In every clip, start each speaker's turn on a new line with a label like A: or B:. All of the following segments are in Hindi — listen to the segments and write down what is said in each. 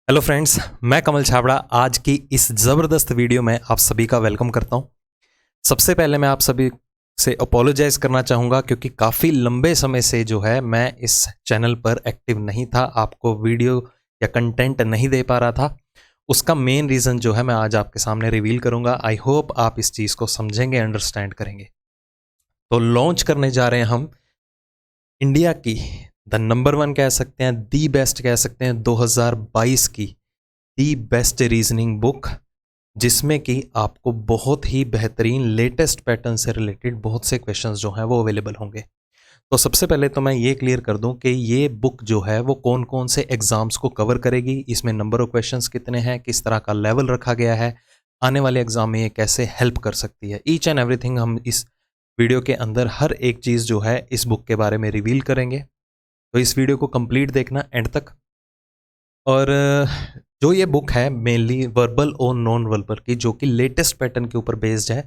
A: हेलो फ्रेंड्स, मैं कमल छाबड़ा आज की इस ज़बरदस्त वीडियो में आप सभी का वेलकम करता हूं। सबसे पहले मैं आप सभी से अपोलोजाइज करना चाहूँगा क्योंकि काफ़ी लंबे समय से जो है मैं इस चैनल पर एक्टिव नहीं था, आपको वीडियो या कंटेंट नहीं दे पा रहा था। उसका मेन रीज़न जो है मैं आज आपके सामने रिवील करूँगा। आई होप आप इस चीज़ को समझेंगे, अंडरस्टैंड करेंगे। तो लॉन्च करने जा रहे हैं हम इंडिया की द नंबर वन कह सकते हैं, दी बेस्ट कह सकते हैं, 2022 की दी बेस्ट रीजनिंग बुक, जिसमें कि आपको बहुत ही बेहतरीन लेटेस्ट पैटर्न से रिलेटेड बहुत से क्वेश्चंस जो हैं वो अवेलेबल होंगे। तो सबसे पहले तो मैं ये क्लियर कर दूं कि ये बुक जो है वो कौन कौन से एग्जाम्स को कवर करेगी, इसमें नंबर ऑफ क्वेश्चंस कितने हैं, किस तरह का लेवल रखा गया है, आने वाले एग्जाम में ये कैसे हेल्प कर सकती है। ईच एंड एवरीथिंग हम इस वीडियो के अंदर हर एक चीज़ जो है इस बुक के बारे में रिवील करेंगे। तो इस वीडियो को कंप्लीट देखना एंड तक। और जो ये बुक है मेनली वर्बल और नॉन वर्बल की, जो कि लेटेस्ट पैटर्न के ऊपर बेस्ड है।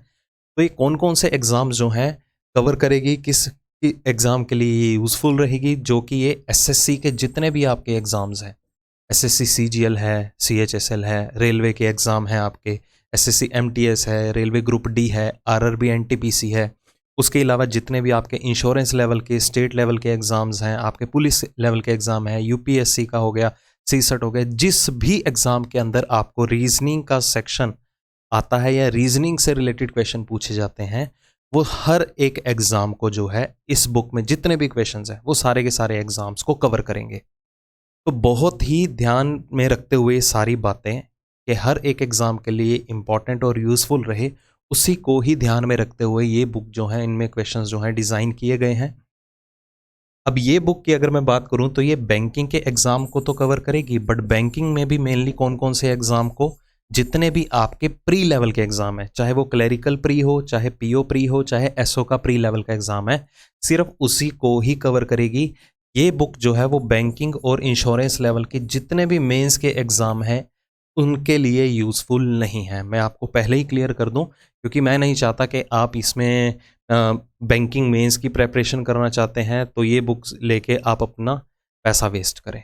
A: तो ये कौन कौन से एग्ज़ाम्स जो हैं कवर करेगी, किस एग्ज़ाम के लिए ये यूज़फुल रहेगी, जो कि ये एसएससी के जितने भी आपके एग्ज़ाम्स हैं, एसएससी सीजीएल है, सीएचएसएल है, रेलवे के एग्ज़ाम हैं आपके, एसएससी एमटीएस है, रेलवे ग्रुप डी है, आरआरबी एनटीपीसी है, उसके अलावा जितने भी आपके इंश्योरेंस लेवल के, स्टेट लेवल के एग्ज़ाम्स हैं, आपके पुलिस लेवल के एग्ज़ाम है, यूपीएससी का हो गया, सीसेट हो गया, जिस भी एग्ज़ाम के अंदर आपको रीजनिंग का सेक्शन आता है या रीजनिंग से रिलेटेड क्वेश्चन पूछे जाते हैं, वो हर एक एग्ज़ाम को जो है इस बुक में जितने भी क्वेश्चंस हैं वो सारे के सारे एग्ज़ाम्स को कवर करेंगे। तो बहुत ही ध्यान में रखते हुए सारी बातें कि हर एक एग्ज़ाम के लिए इम्पॉर्टेंट और यूज़फुल रहे, उसी को ही ध्यान में रखते हुए ये बुक जो है, इनमें क्वेश्चंस जो हैं डिज़ाइन किए गए हैं। अब ये बुक की अगर मैं बात करूं तो ये बैंकिंग के एग्ज़ाम को तो कवर करेगी, बट बैंकिंग में भी मेनली कौन कौन से एग्ज़ाम को, जितने भी आपके प्री लेवल के एग्ज़ाम है, चाहे वो क्लरिकल प्री हो, चाहे पीओ प्री हो, चाहे एसओ का प्री लेवल का एग्ज़ाम है, सिर्फ उसी को ही कवर करेगी। ये बुक जो है वो बैंकिंग और इंश्योरेंस लेवल के जितने भी मेंस के एग्ज़ाम हैं उनके लिए यूज़फुल नहीं है। मैं आपको पहले ही क्लियर कर दूं क्योंकि मैं नहीं चाहता कि आप इसमें बैंकिंग मेंस की प्रेपरेशन करना चाहते हैं तो ये बुक्स लेके आप अपना पैसा वेस्ट करें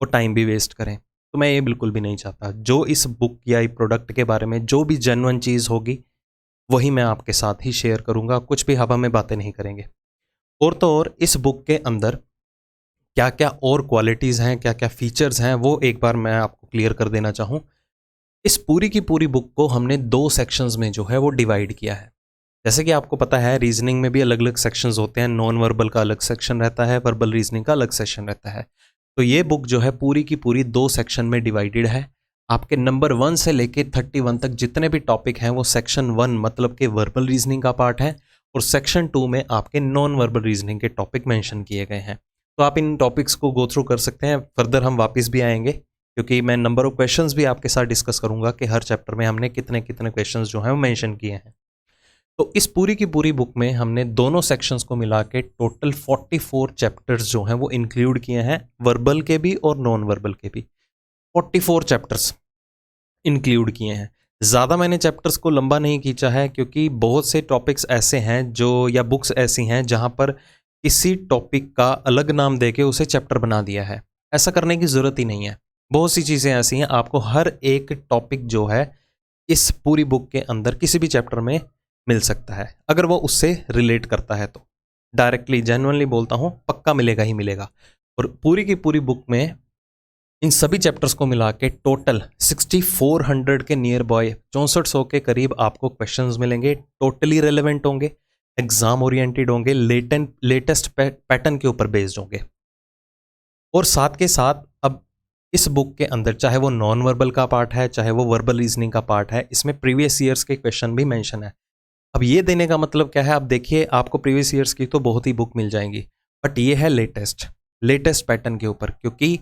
A: और टाइम भी वेस्ट करें। तो मैं ये बिल्कुल भी नहीं चाहता। जो इस बुक या प्रोडक्ट के बारे में जो भी जेन्युइन चीज़ होगी वही मैं आपके साथ ही शेयर करूँगा, कुछ भी हवा में बातें नहीं करेंगे। और तो और इस बुक के अंदर क्या क्या और क्वालिटीज़ हैं, क्या क्या फीचर्स हैं, वो एक बार मैं आपको क्लियर कर देना चाहूँ। इस पूरी की पूरी बुक को हमने 2 सेक्शंस में जो है वो डिवाइड किया है। जैसे कि आपको पता है रीजनिंग में भी अलग अलग सेक्शंस होते हैं, नॉन वर्बल का अलग सेक्शन रहता है, वर्बल रीजनिंग का अलग सेक्शन रहता है। तो ये बुक जो है पूरी की पूरी 2 सेक्शन में डिवाइडेड है। आपके नंबर 1 से लेके 31 तक जितने भी टॉपिक हैं वो सेक्शन 1 मतलब के वर्बल रीजनिंग का पार्ट है, और सेक्शन 2 में आपके नॉन वर्बल रीजनिंग के टॉपिक मेंशन किए गए हैं। तो आप इन टॉपिक्स को गो थ्रू कर सकते हैं। फर्दर हम वापस भी आएंगे क्योंकि मैं नंबर ऑफ क्वेश्चंस भी आपके साथ डिस्कस करूंगा कि हर चैप्टर में हमने कितने कितने क्वेश्चंस जो हैं वो मेंशन किए हैं। तो इस पूरी की पूरी बुक में हमने दोनों सेक्शंस को मिला के टोटल 44 चैप्टर्स जो हैं वो इंक्लूड किए हैं, वर्बल के भी और नॉन वर्बल के भी 44 चैप्टर्स इंक्लूड किए हैं। ज़्यादा मैंने चैप्टर्स को लंबा नहीं खींचा है क्योंकि बहुत से टॉपिक्स ऐसे हैं जो, या बुक्स ऐसी हैं जहाँ पर किसी टॉपिक का अलग नाम देके उसे चैप्टर बना दिया है। ऐसा करने की ज़रूरत ही नहीं है। बहुत सी चीज़ें ऐसी हैं, आपको हर एक टॉपिक जो है इस पूरी बुक के अंदर किसी भी चैप्टर में मिल सकता है, अगर वो उससे रिलेट करता है तो। डायरेक्टली जेन्युइनली बोलता हूँ, पक्का मिलेगा ही मिलेगा। और पूरी की पूरी बुक में इन सभी चैप्टर्स को मिला के टोटल 6400 के नियर बाय 6400 के करीब आपको क्वेश्चंस मिलेंगे। टोटली रेलेवेंट होंगे, एग्जाम ओरिएंटेड होंगे, लेटेस्ट पैटर्न के ऊपर बेस्ड होंगे। और साथ के साथ अब इस बुक के अंदर चाहे वो नॉन वर्बल का पार्ट है, चाहे वो वर्बल रीजनिंग का पार्ट है, इसमें प्रीवियस ईयर्स के क्वेश्चन भी मेंशन है। अब ये देने का मतलब क्या है, आप देखिए आपको प्रीवियस ईयर्स की तो बहुत ही बुक मिल जाएंगी, बट ये है लेटेस्ट पैटर्न के ऊपर। क्योंकि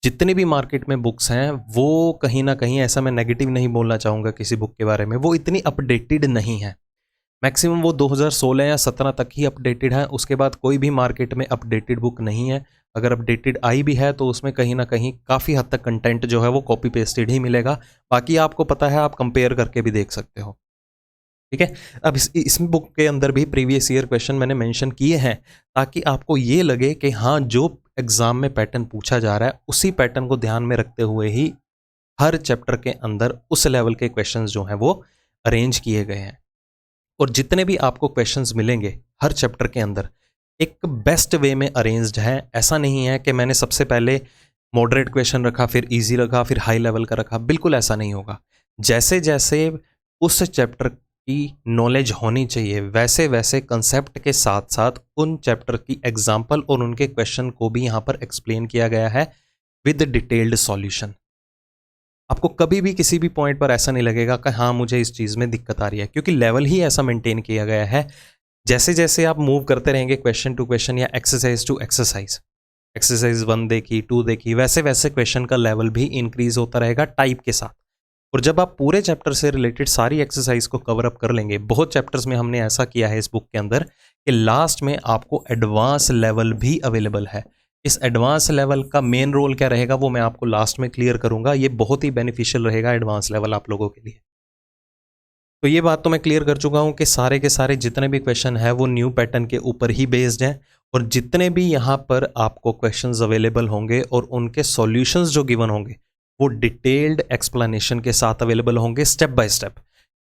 A: जितने भी मार्केट में बुक्स हैं वो कहीं ना कहीं, ऐसा मैं नेगेटिव नहीं बोलना चाहूँगा किसी बुक के बारे में, वो इतनी अपडेटेड नहीं है। मैक्सिमम वो 2016 या 17 तक ही अपडेटेड है, उसके बाद कोई भी मार्केट में अपडेटेड बुक नहीं है। अगर अपडेटेड आई भी है तो उसमें कहीं ना कहीं काफ़ी हद तक कंटेंट जो है वो कॉपी पेस्टेड ही मिलेगा। बाकी आपको पता है, आप कंपेयर करके भी देख सकते हो। ठीक है। अब इस बुक के अंदर भी प्रीवियस ईयर क्वेश्चन मैंने मेंशन किए हैं ताकि आपको ये लगे कि हाँ, जो एग्जाम में पैटर्न पूछा जा रहा है उसी पैटर्न को ध्यान में रखते हुए ही हर चैप्टर के अंदर उस लेवल के क्वेश्चंस जो हैं वो अरेंज किए गए हैं। और जितने भी आपको क्वेश्चंस मिलेंगे हर चैप्टर के अंदर एक बेस्ट वे में अरेंज्ड है। ऐसा नहीं है कि मैंने सबसे पहले मॉडरेट क्वेश्चन रखा, फिर इजी रखा, फिर हाई लेवल का रखा। बिल्कुल ऐसा नहीं होगा। जैसे जैसे उस चैप्टर की नॉलेज होनी चाहिए वैसे वैसे कंसेप्ट के साथ साथ उन चैप्टर की एग्जाम्पल और उनके क्वेश्चन को भी यहाँ पर एक्सप्लेन किया गया है विद डिटेल्ड सॉल्यूशन। आपको कभी भी किसी भी पॉइंट पर ऐसा नहीं लगेगा कि हाँ मुझे इस चीज़ में दिक्कत आ रही है, क्योंकि लेवल ही ऐसा मेंटेन किया गया है। जैसे जैसे आप मूव करते रहेंगे क्वेश्चन टू क्वेश्चन या एक्सरसाइज टू एक्सरसाइज, एक्सरसाइज 1 देखी 2 देखी, वैसे वैसे क्वेश्चन का लेवल भी इंक्रीज होता रहेगा टाइप के साथ। और जब आप पूरे चैप्टर से रिलेटेड सारी एक्सरसाइज को कवर अप कर लेंगे, बहुत चैप्टर्स में हमने ऐसा किया है इस बुक के अंदर कि लास्ट में आपको एडवांस लेवल भी अवेलेबल है। इस एडवांस लेवल का मेन रोल क्या रहेगा वो मैं आपको लास्ट में क्लियर करूंगा। ये बहुत ही बेनिफिशियल रहेगा एडवांस लेवल आप लोगों के लिए। तो ये बात तो मैं क्लियर कर चुका हूं कि सारे के सारे जितने भी क्वेश्चन है वो न्यू पैटर्न के ऊपर ही बेस्ड हैं, और जितने भी यहाँ पर आपको क्वेश्चंस अवेलेबल होंगे और उनके सॉल्यूशंस जो गिवन होंगे वो डिटेल्ड एक्सप्लेनेशन के साथ अवेलेबल होंगे स्टेप बाय स्टेप,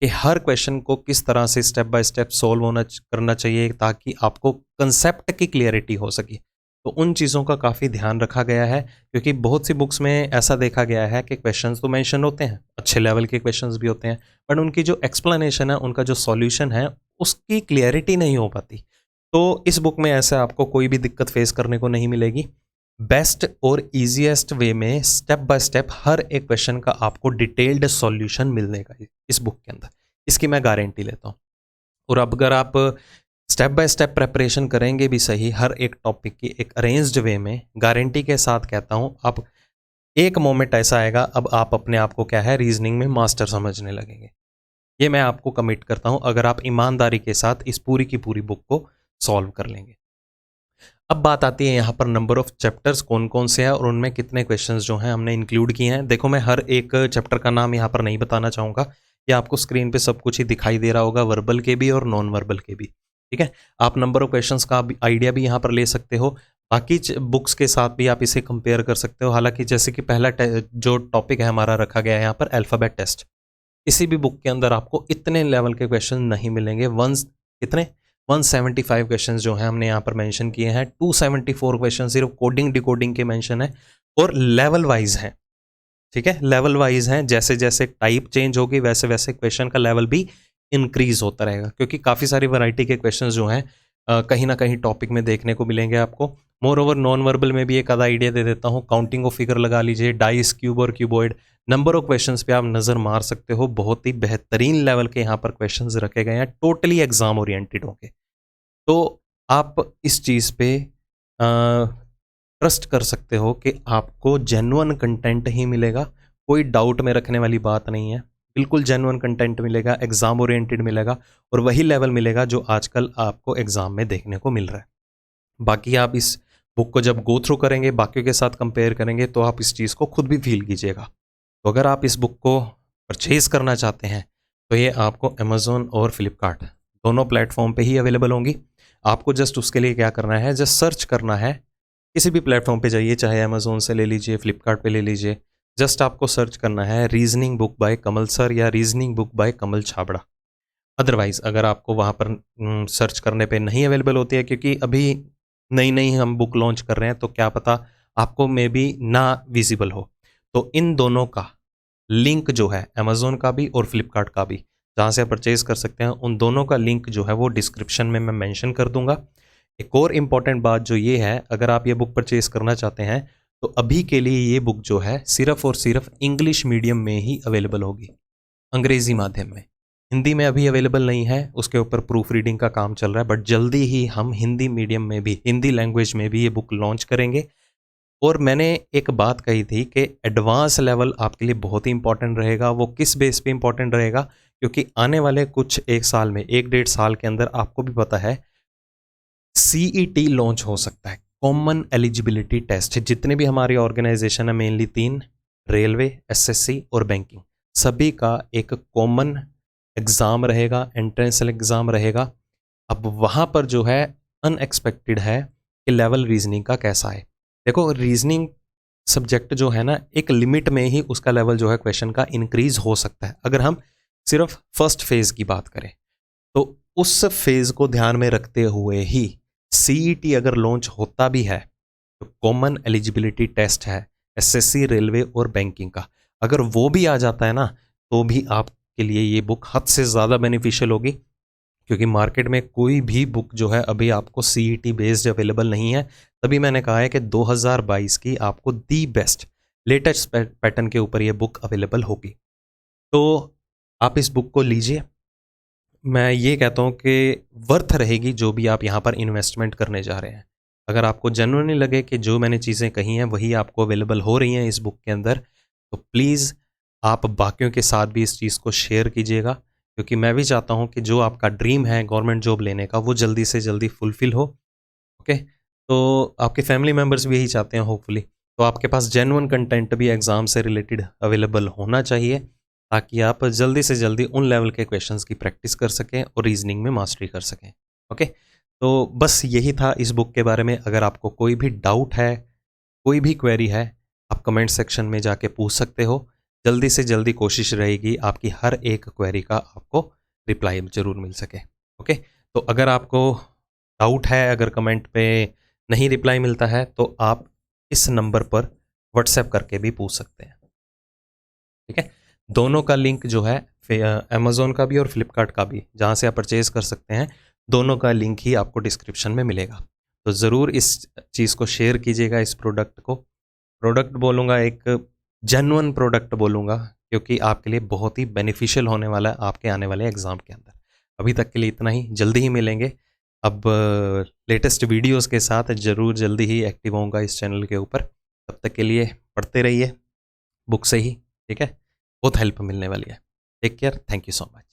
A: कि हर क्वेश्चन को किस तरह से स्टेप बाय स्टेप सॉल्व करना चाहिए ताकि आपको कंसेप्ट की क्लियरिटी हो सके। तो उन चीज़ों का काफ़ी ध्यान रखा गया है, क्योंकि बहुत सी बुक्स में ऐसा देखा गया है कि क्वेश्चंस तो मेंशन होते हैं, अच्छे लेवल के क्वेश्चंस भी होते हैं, बट उनकी जो एक्सप्लेनेशन है, उनका जो सॉल्यूशन है, उसकी क्लियरिटी नहीं हो पाती। तो इस बुक में ऐसे आपको कोई भी दिक्कत फेस करने को नहीं मिलेगी। बेस्ट और ईजीएस्ट वे में स्टेप बाय स्टेप हर एक क्वेश्चन का आपको डिटेल्ड सॉल्यूशन मिलने का इस बुक के अंदर, इसकी मैं गारंटी लेता हूँ। और अब अगर आप स्टेप बाय स्टेप प्रेपरेशन करेंगे भी सही हर एक टॉपिक की एक अरेंज्ड वे में, गारंटी के साथ कहता हूँ अब एक मोमेंट ऐसा आएगा अब आप अपने आप को क्या है रीजनिंग में मास्टर समझने लगेंगे। ये मैं आपको कमिट करता हूँ अगर आप ईमानदारी के साथ इस पूरी की पूरी बुक को सॉल्व कर लेंगे। अब बात आती है यहाँ पर नंबर ऑफ चैप्टर्स कौन कौन से हैं और उनमें कितने क्वेश्चंस जो हैं हमने इंक्लूड किए हैं। देखो मैं हर एक चैप्टर का नाम यहाँ पर नहीं बताना चाहूँगा, या आपको स्क्रीन पे सब कुछ ही दिखाई दे रहा होगा, वर्बल के भी और नॉन वर्बल के भी। ठीक है, आप नंबर ऑफ क्वेश्चंस का आइडिया भी यहाँ पर ले सकते हो, बाकी बुक्स के साथ भी आप इसे कंपेयर कर सकते हो। हालांकि जैसे कि पहला जो टॉपिक है हमारा रखा गया है यहाँ पर अल्फ़ाबेट टेस्ट, किसी भी बुक के अंदर आपको इतने लेवल के क्वेश्चन नहीं मिलेंगे। कितने 175 क्वेश्चन जो हैं हमने यहाँ पर मेंशन किए हैं, 274 क्वेश्चन सिर्फ कोडिंग डिकोडिंग के मेंशन है और लेवल वाइज हैं। ठीक है, लेवल वाइज हैं, जैसे जैसे टाइप चेंज होगी वैसे वैसे क्वेश्चन का लेवल भी इंक्रीज होता रहेगा, क्योंकि काफ़ी सारी वैरायटी के क्वेश्चन जो हैं कहीं ना कहीं टॉपिक में देखने को मिलेंगे आपको। मोर ओवर नॉन वर्बल में भी एक आधा आइडिया दे देता हूँ, काउंटिंग ऑफ फिगर लगा लीजिए, डाइस, क्यूब और क्यूबॉइड, नंबर ऑफ क्वेश्चंस पे आप नज़र मार सकते हो। बहुत ही बेहतरीन लेवल के यहाँ पर क्वेश्चंस रखे गए हैं, टोटली एग्जाम ओरिएंटेड होंगे। तो आप इस चीज़ पे ट्रस्ट कर सकते हो कि आपको जेन्युइन कंटेंट ही मिलेगा, कोई डाउट में रखने वाली बात नहीं है। बिल्कुल जेन्युइन कंटेंट मिलेगा, एग्जाम ओरिएंटेड मिलेगा और वही लेवल मिलेगा जो आजकल आपको एग्जाम में देखने को मिल रहा है। बाकी आप इस बुक को जब गो थ्रू करेंगे, बाकियों के साथ कंपेयर करेंगे, तो आप इस चीज़ को खुद भी फील कीजिएगा। तो अगर आप इस बुक को परचेज़ करना चाहते हैं तो ये आपको अमेज़ॉन और फ्लिपकार्ट दोनों प्लेटफॉर्म पे ही अवेलेबल होंगी। आपको जस्ट उसके लिए क्या करना है, जस्ट सर्च करना है, किसी भी प्लेटफॉर्म पे जाइए, चाहे अमेज़ॉन से ले लीजिए, फ्लिपकार्ट पे ले लीजिए, जस्ट आपको सर्च करना है reasoning book by Kamal sir या reasoning book by Kamal Chhabra. Otherwise अगर आपको वहाँ पर सर्च करने पे नहीं अवेलेबल होती है, क्योंकि अभी नई नई हम बुक लॉन्च कर रहे हैं, तो क्या पता आपको मे बी ना विजिबल हो, तो इन दोनों का लिंक जो है अमेज़ॉन का भी और फ्लिपकार्ट का भी, जहाँ से आप परचेज़ कर सकते हैं, उन दोनों का लिंक जो है वो डिस्क्रिप्शन में मैं मेंशन कर दूंगा। एक और इम्पॉर्टेंट बात जो ये है, अगर आप ये बुक परचेज़ करना चाहते हैं तो अभी के लिए ये बुक जो है सिर्फ और सिर्फ इंग्लिश मीडियम में ही अवेलेबल होगी, अंग्रेज़ी माध्यम में। हिंदी में अभी अवेलेबल नहीं है, उसके ऊपर प्रूफ रीडिंग का काम चल रहा है, बट जल्दी ही हम हिंदी मीडियम में भी, हिंदी लैंग्वेज में भी ये बुक लॉन्च करेंगे। और मैंने एक बात कही थी कि एडवांस लेवल आपके लिए बहुत ही इंपॉर्टेंट रहेगा। वो किस बेस पे इंपॉर्टेंट रहेगा, क्योंकि आने वाले कुछ एक साल में, 1-1.5 साल के अंदर आपको भी पता है CET लॉन्च हो सकता है, कॉमन एलिजिबिलिटी टेस्ट। जितने भी हमारी ऑर्गेनाइजेशन है, मेनली 3, रेलवे, SSC और बैंकिंग, सभी का एक कॉमन एग्ज़ाम रहेगा, एंट्रेंस एग्ज़ाम रहेगा। अब वहाँ पर जो है अनएक्सपेक्टेड है कि लेवल रीजनिंग का कैसा है। देखो रीजनिंग सब्जेक्ट जो है ना एक लिमिट में ही उसका लेवल जो है क्वेश्चन का इंक्रीज हो सकता है। अगर हम सिर्फ फर्स्ट फेज की बात करें तो उस फेज को ध्यान में रखते हुए ही सीईटी अगर लॉन्च होता भी है तो कॉमन एलिजिबिलिटी टेस्ट है एसएससी, रेलवे और बैंकिंग का, अगर वो भी आ जाता है ना तो भी आपके लिए ये बुक हद से ज़्यादा बेनिफिशियल होगी, क्योंकि मार्केट में कोई भी बुक जो है अभी आपको सीईटी बेस्ड अवेलेबल नहीं है। तभी मैंने कहा है कि 2022 की आपको दी बेस्ट लेटेस्ट पैटर्न के ऊपर ये बुक अवेलेबल होगी। तो आप इस बुक को लीजिए। मैं ये कहता हूँ कि वर्थ रहेगी जो भी आप यहाँ पर इन्वेस्टमेंट करने जा रहे हैं। अगर आपको जेन्युइनली लगे कि जो मैंने चीज़ें कही हैं वही आपको अवेलेबल हो रही हैं इस बुक के अंदर, तो प्लीज़ आप बाकियों के साथ भी इस चीज़ को शेयर कीजिएगा, क्योंकि मैं भी चाहता हूँ कि जो आपका ड्रीम है गवर्नमेंट जॉब लेने का वो जल्दी से जल्दी फुलफ़िल हो। ओके, तो आपके फैमिली मेम्बर्स भी यही चाहते हैं होपफुली। तो आपके पास जेन्युइन कंटेंट भी एग्ज़ाम से रिलेटेड अवेलेबल होना चाहिए, ताकि आप जल्दी से जल्दी उन लेवल के क्वेश्चंस की प्रैक्टिस कर सकें और रीजनिंग में मास्टरी कर सकें। ओके, तो बस यही था इस बुक के बारे में। अगर आपको कोई भी डाउट है, कोई भी क्वेरी है, आप कमेंट सेक्शन में जाके पूछ सकते हो। जल्दी से जल्दी कोशिश रहेगी आपकी हर एक क्वेरी का आपको रिप्लाई ज़रूर मिल सके। ओके, तो अगर आपको डाउट है, अगर कमेंट पे नहीं रिप्लाई मिलता है तो आप इस नंबर पर व्हाट्सएप करके भी पूछ सकते हैं। ठीक है, दोनों का लिंक जो है अमेज़ोन का भी और फ्लिपकार्ट का भी, जहाँ से आप परचेज कर सकते हैं, दोनों का लिंक ही आपको डिस्क्रिप्शन में मिलेगा। तो ज़रूर इस चीज़ को शेयर कीजिएगा, इस प्रोडक्ट को। प्रोडक्ट बोलूँगा एक जेन्युइन प्रोडक्ट बोलूँगा, क्योंकि आपके लिए बहुत ही बेनिफिशियल होने वाला है आपके आने वाले एग्ज़ाम के अंदर। अभी तक के लिए इतना ही, जल्दी ही मिलेंगे। अब लेटेस्ट वीडियोस के साथ ज़रूर जल्दी ही एक्टिव होऊंगा इस चैनल के ऊपर। तब तक के लिए पढ़ते रहिए बुक से ही, ठीक है, बहुत हेल्प मिलने वाली है। Take care, thank you so much.